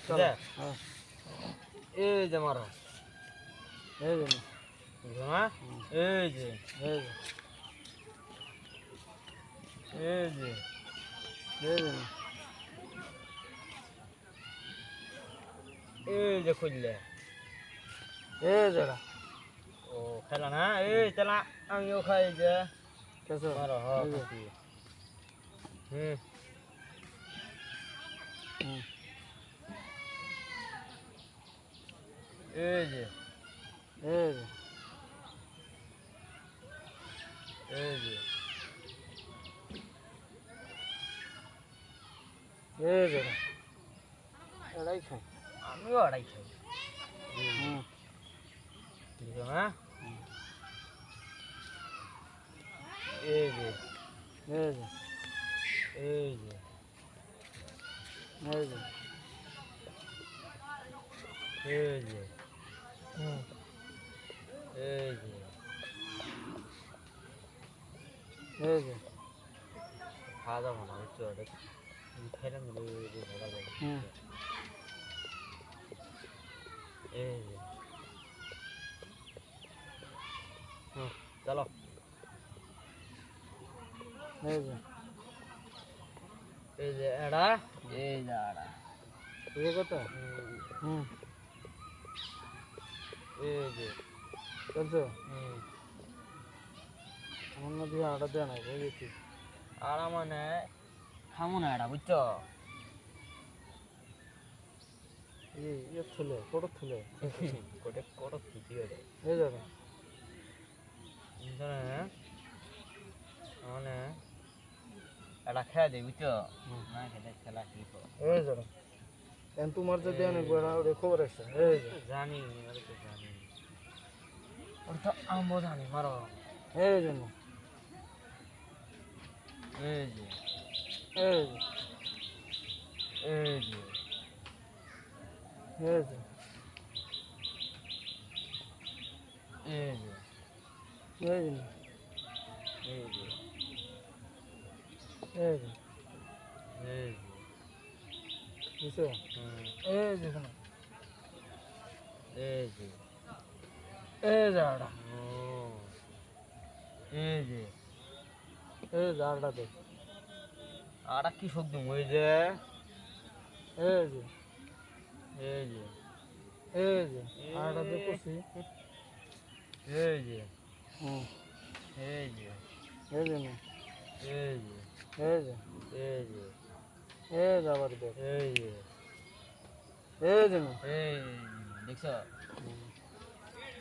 চল এই যে মারো এই যে হ্যাঁ এই যে এই যে এই যে এই যে এই যে খুললে এই যে ও খেলা না এই চালা আমিও খাই যে কেসো মারো হ্যাঁ হুম এই যে এই যে এই যে এই যে এটাই খাই আমিও আড়াই খাই ঠিক আছে না এই যে এই যে এই যে এই যে এই যে এই যে এই যে খাওয়া দাওয়া না বুঝছো খাইলাম ভালো লাগে এই যে চলো এই যে এই যে এড়া এই যে আড়া এই কথা এই যে চলছো আমার না দিয়ে আটা দেয় না বুঝেছি আড়া মানে খামো না এড়া বুঝছো ইয়ে থুলে কোটো থুলে কোটে কোটো ঠিক আছে এই যাবে মানে এটা খেয়ে দিই বুঝছো না খেলে খেলা কি এই যাবে এখন তোমার যদি অনেক বড় ওরে খবর আছে এই যে জানি ওরা তো জানি ওরা তো আমও জানি মারো এই যে এই যে এই যে এই যে এই যে এই যে এই যে এই যে এই যে এই যে বুঝছো এই যে শোনো এই যে এই যে আটা ও এই যে আটা দেখ আটা কি শব্দ ওই যে এই যে এই যে এই যে আটা দেখছি এই যে হুম এই যে এই যে না এই যে এই যে এই যে এই যে আবার দেখ এই যে এই যে না এই দেখছো হুম